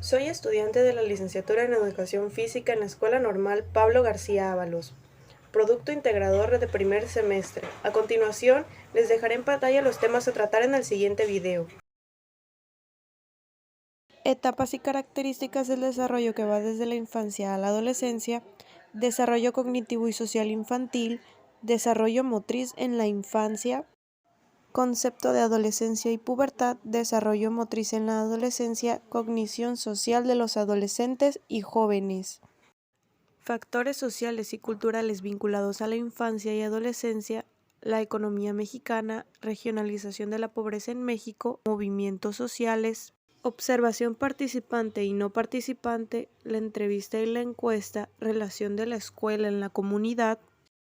Soy estudiante de la licenciatura en Educación Física en la Escuela Normal Pablo García Ábalos, producto integrador de primer semestre. A continuación, les dejaré en pantalla los temas a tratar en el siguiente video. Etapas y características del desarrollo que va desde la infancia a la adolescencia, desarrollo cognitivo y social infantil, desarrollo motriz en la infancia, concepto de adolescencia y pubertad, desarrollo motriz en la adolescencia, cognición social de los adolescentes y jóvenes. Factores sociales y culturales vinculados a la infancia y adolescencia, la economía mexicana, regionalización de la pobreza en México, movimientos sociales, observación participante y no participante, la entrevista y la encuesta, relación de la escuela en la comunidad,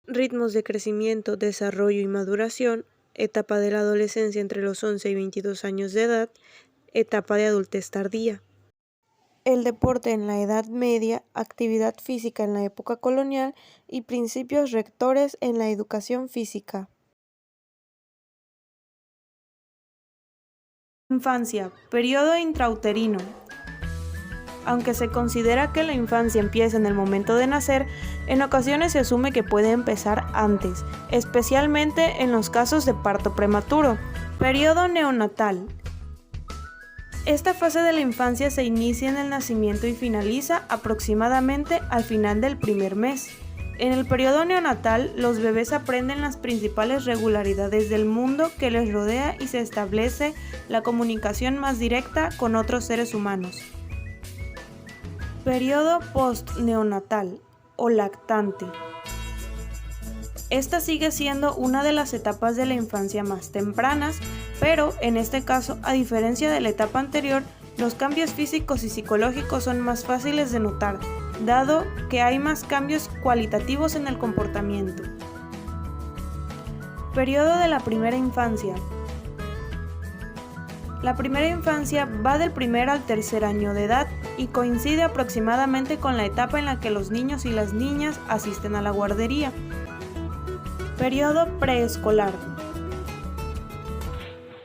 ritmos de crecimiento, desarrollo y maduración, etapa de la adolescencia entre los 11 y 22 años de edad, etapa de adultez tardía. El deporte en la Edad Media, actividad física en la época colonial y principios rectores en la educación física. Infancia, periodo intrauterino. Aunque se considera que la infancia empieza en el momento de nacer, en ocasiones se asume que puede empezar antes, especialmente en los casos de parto prematuro. Periodo neonatal. Esta fase de la infancia se inicia en el nacimiento y finaliza aproximadamente al final del primer mes. En el periodo neonatal, los bebés aprenden las principales regularidades del mundo que les rodea y se establece la comunicación más directa con otros seres humanos. Periodo postneonatal o lactante. Esta sigue siendo una de las etapas de la infancia más tempranas, pero en este caso, a diferencia de la etapa anterior, los cambios físicos y psicológicos son más fáciles de notar, dado que hay más cambios cualitativos en el comportamiento. Periodo de la primera infancia. La primera infancia va del primer al tercer año de edad y coincide aproximadamente con la etapa en la que los niños y las niñas asisten a la guardería. Periodo preescolar.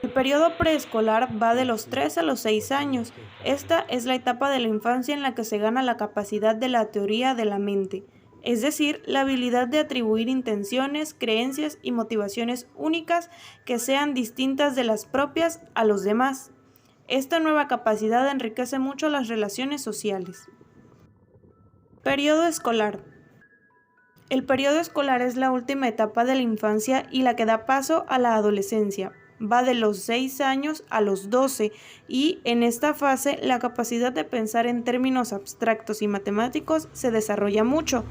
El periodo preescolar va de los 3 a los 6 años. Esta es la etapa de la infancia en la que se gana la capacidad de la teoría de la mente, es decir, la habilidad de atribuir intenciones, creencias y motivaciones únicas que sean distintas de las propias a los demás. Esta nueva capacidad enriquece mucho las relaciones sociales. Periodo escolar. El periodo escolar es la última etapa de la infancia y la que da paso a la adolescencia. Va de los 6 años a los 12 y en esta fase la capacidad de pensar en términos abstractos y matemáticos se desarrolla mucho.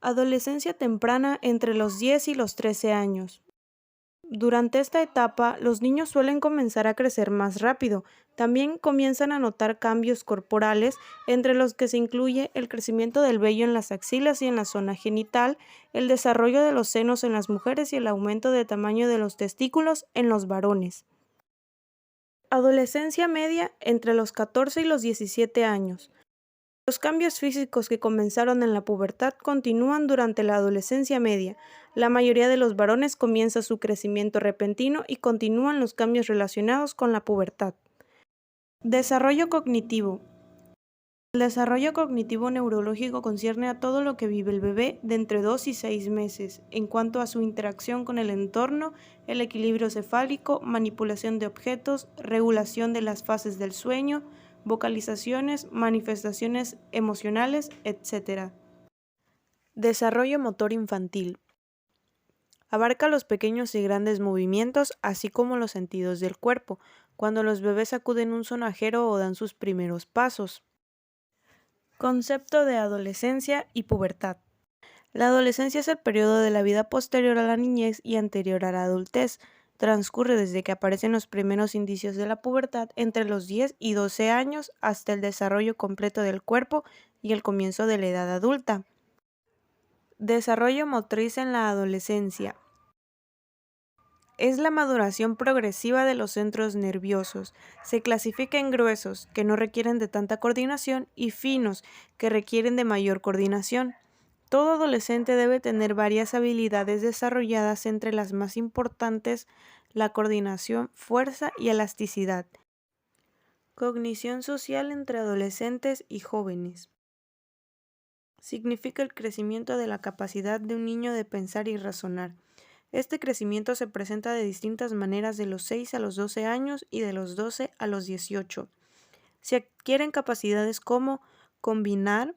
Adolescencia temprana entre los 10 y los 13 años. Durante esta etapa, los niños suelen comenzar a crecer más rápido. También comienzan a notar cambios corporales, entre los que se incluye el crecimiento del vello en las axilas y en la zona genital, el desarrollo de los senos en las mujeres y el aumento de tamaño de los testículos en los varones. Adolescencia media entre los 14 y los 17 años. Los cambios físicos que comenzaron en la pubertad continúan durante la adolescencia media. La mayoría de los varones comienza su crecimiento repentino y continúan los cambios relacionados con la pubertad. Desarrollo cognitivo. El desarrollo cognitivo neurológico concierne a todo lo que vive el bebé de entre 2 y 6 meses, en cuanto a su interacción con el entorno, el equilibrio cefálico, manipulación de objetos, regulación de las fases del sueño, vocalizaciones, manifestaciones emocionales, etc. Desarrollo motor infantil. Abarca los pequeños y grandes movimientos, así como los sentidos del cuerpo, cuando los bebés acuden a un sonajero o dan sus primeros pasos. Concepto de adolescencia y pubertad. La adolescencia es el periodo de la vida posterior a la niñez y anterior a la adultez. Transcurre desde que aparecen los primeros indicios de la pubertad entre los 10 y 12 años hasta el desarrollo completo del cuerpo y el comienzo de la edad adulta. Desarrollo motriz en la adolescencia. Es la maduración progresiva de los centros nerviosos. Se clasifica en gruesos, que no requieren de tanta coordinación, y finos, que requieren de mayor coordinación. Todo adolescente debe tener varias habilidades desarrolladas, entre las más importantes la coordinación, fuerza y elasticidad. Cognición social entre adolescentes y jóvenes. Significa el crecimiento de la capacidad de un niño de pensar y razonar. Este crecimiento se presenta de distintas maneras de los 6 a los 12 años y de los 12 a los 18. Se adquieren capacidades como combinar,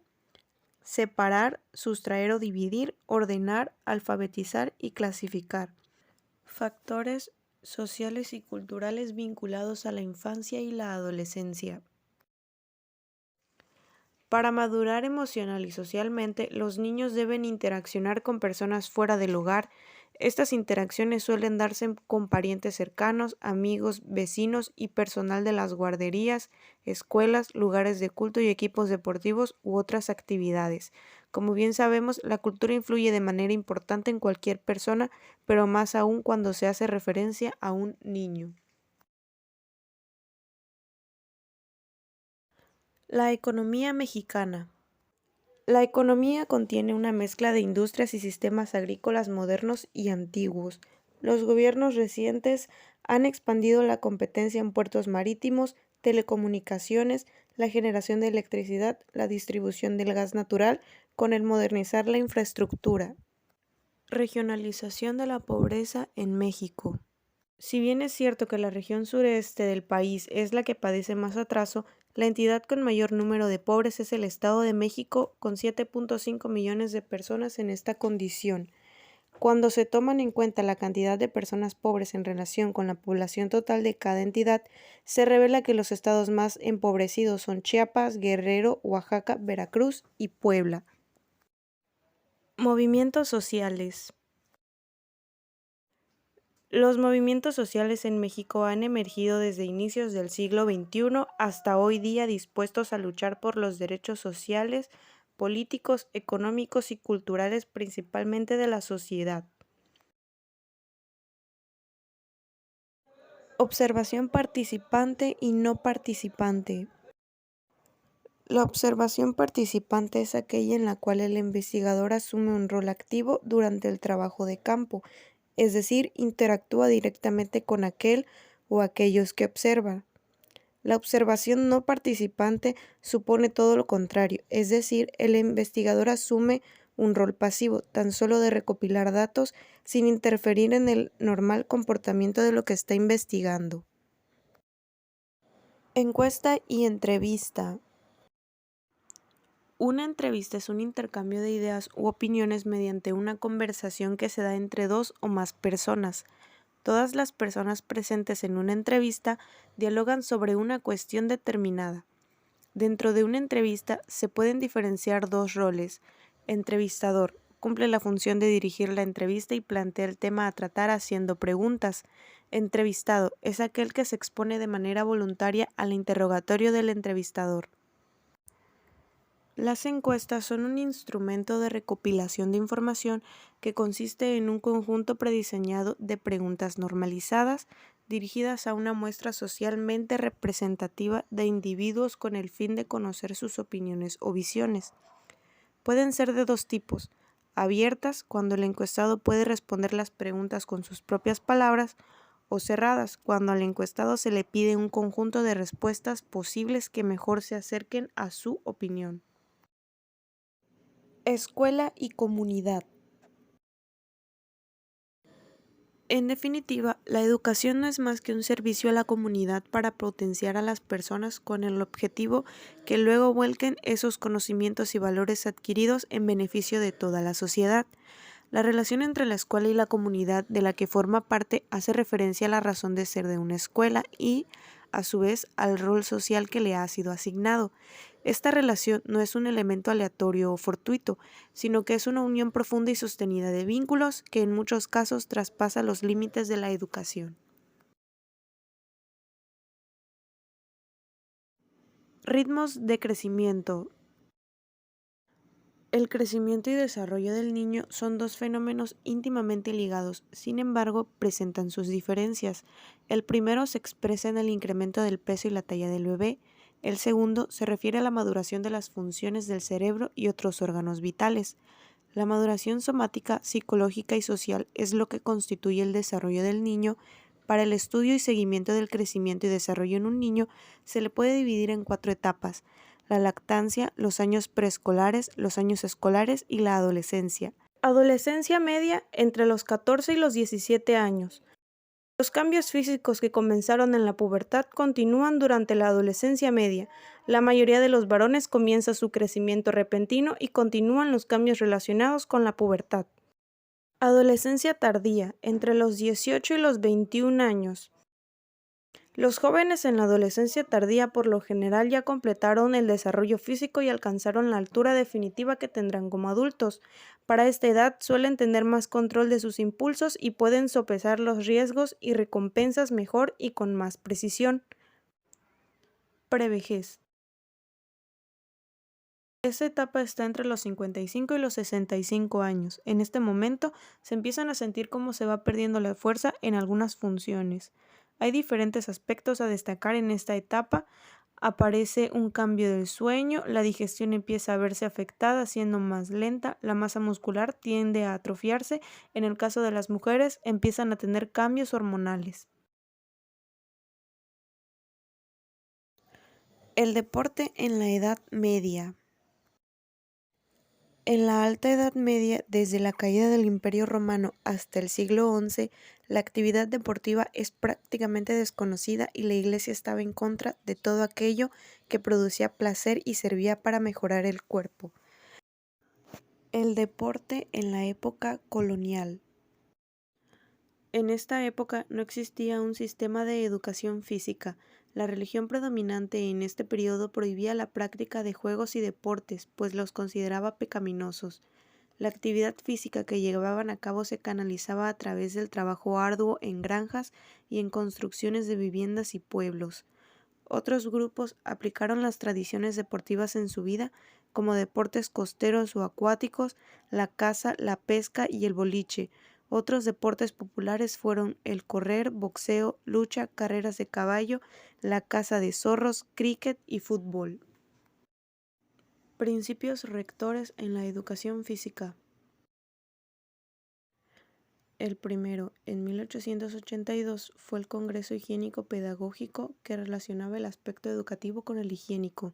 separar, sustraer o dividir, ordenar, alfabetizar y clasificar. Factores sociales y culturales vinculados a la infancia y la adolescencia. Para madurar emocional y socialmente, los niños deben interaccionar con personas fuera del hogar. Estas interacciones suelen darse con parientes cercanos, amigos, vecinos y personal de las guarderías, escuelas, lugares de culto y equipos deportivos u otras actividades. Como bien sabemos, la cultura influye de manera importante en cualquier persona, pero más aún cuando se hace referencia a un niño. La economía mexicana. La economía contiene una mezcla de industrias y sistemas agrícolas modernos y antiguos. Los gobiernos recientes han expandido la competencia en puertos marítimos, telecomunicaciones, la generación de electricidad, la distribución del gas natural, con el modernizar la infraestructura. Regionalización de la pobreza en México. Si bien es cierto que la región sureste del país es la que padece más atraso, la entidad con mayor número de pobres es el Estado de México, con 7.5 millones de personas en esta condición. Cuando se toman en cuenta la cantidad de personas pobres en relación con la población total de cada entidad, se revela que los estados más empobrecidos son Chiapas, Guerrero, Oaxaca, Veracruz y Puebla. Movimientos sociales. Los movimientos sociales en México han emergido desde inicios del siglo XXI hasta hoy día dispuestos a luchar por los derechos sociales, políticos, económicos y culturales principalmente de la sociedad. Observación participante y no participante. La observación participante es aquella en la cual el investigador asume un rol activo durante el trabajo de campo, es decir, interactúa directamente con aquel o aquellos que observan. La observación no participante supone todo lo contrario, es decir, el investigador asume un rol pasivo, tan solo de recopilar datos sin interferir en el normal comportamiento de lo que está investigando. Encuesta y entrevista. Una entrevista es un intercambio de ideas u opiniones mediante una conversación que se da entre dos o más personas. Todas las personas presentes en una entrevista dialogan sobre una cuestión determinada. Dentro de una entrevista se pueden diferenciar dos roles. Entrevistador cumple la función de dirigir la entrevista y plantea el tema a tratar haciendo preguntas. Entrevistado es aquel que se expone de manera voluntaria al interrogatorio del entrevistador. Las encuestas son un instrumento de recopilación de información que consiste en un conjunto prediseñado de preguntas normalizadas dirigidas a una muestra socialmente representativa de individuos con el fin de conocer sus opiniones o visiones. Pueden ser de dos tipos: abiertas, cuando el encuestado puede responder las preguntas con sus propias palabras, o cerradas, cuando al encuestado se le pide un conjunto de respuestas posibles que mejor se acerquen a su opinión. Escuela y comunidad. En definitiva, la educación no es más que un servicio a la comunidad para potenciar a las personas con el objetivo que luego vuelquen esos conocimientos y valores adquiridos en beneficio de toda la sociedad. La relación entre la escuela y la comunidad de la que forma parte hace referencia a la razón de ser de una escuela y, a su vez, al rol social que le ha sido asignado. Esta relación no es un elemento aleatorio o fortuito, sino que es una unión profunda y sostenida de vínculos que en muchos casos traspasa los límites de la educación. Ritmos de crecimiento. El crecimiento y desarrollo del niño son dos fenómenos íntimamente ligados, sin embargo, presentan sus diferencias. El primero se expresa en el incremento del peso y la talla del bebé. El segundo se refiere a la maduración de las funciones del cerebro y otros órganos vitales. La maduración somática, psicológica y social es lo que constituye el desarrollo del niño, Para el estudio y seguimiento del crecimiento y desarrollo en un niño se le puede dividir en 4 etapas: la lactancia, los años preescolares, los años escolares y la adolescencia. Adolescencia media entre los 14 y los 17 años. Los cambios físicos que comenzaron en la pubertad continúan durante la adolescencia media. La mayoría de los varones comienza su crecimiento repentino y continúan los cambios relacionados con la pubertad. Adolescencia tardía, entre los 18 y los 21 años. Los jóvenes en la adolescencia tardía por lo general ya completaron el desarrollo físico y alcanzaron la altura definitiva que tendrán como adultos. Para esta edad suelen tener más control de sus impulsos y pueden sopesar los riesgos y recompensas mejor y con más precisión. Prevejez. Esta etapa está entre los 55 y los 65 años. En este momento se empiezan a sentir cómo se va perdiendo la fuerza en algunas funciones. Hay diferentes aspectos a destacar en esta etapa. Aparece un cambio del sueño, la digestión empieza a verse afectada, siendo más lenta, la masa muscular tiende a atrofiarse. En el caso de las mujeres, empiezan a tener cambios hormonales. El deporte en la Edad Media. En la Alta Edad Media, desde la caída del Imperio Romano hasta el siglo XI, la actividad deportiva es prácticamente desconocida y la Iglesia estaba en contra de todo aquello que producía placer y servía para mejorar el cuerpo. El deporte en la época colonial. En esta época no existía un sistema de educación física. La religión predominante en este periodo prohibía la práctica de juegos y deportes, pues los consideraba pecaminosos. La actividad física que llevaban a cabo se canalizaba a través del trabajo arduo en granjas y en construcciones de viviendas y pueblos. Otros grupos aplicaron las tradiciones deportivas en su vida, como deportes costeros o acuáticos, la caza, la pesca y el boliche. Otros deportes populares fueron el correr, boxeo, lucha, carreras de caballo, la caza de zorros, cricket y fútbol. Principios rectores en la educación física. El primero, en 1882, fue el Congreso Higiénico Pedagógico que relacionaba el aspecto educativo con el higiénico.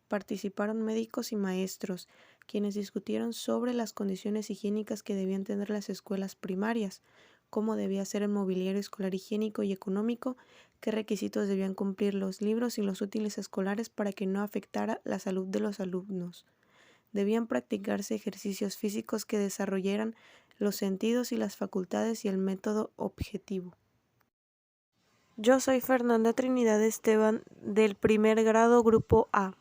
Participaron médicos y maestros, quienes discutieron sobre las condiciones higiénicas que debían tener las escuelas primarias, cómo debía ser el mobiliario escolar higiénico y económico, qué requisitos debían cumplir los libros y los útiles escolares para que no afectara la salud de los alumnos. Debían practicarse ejercicios físicos que desarrollaran los sentidos y las facultades y el método objetivo. Yo soy Fernanda Trinidad Esteban, del primer grado Grupo A.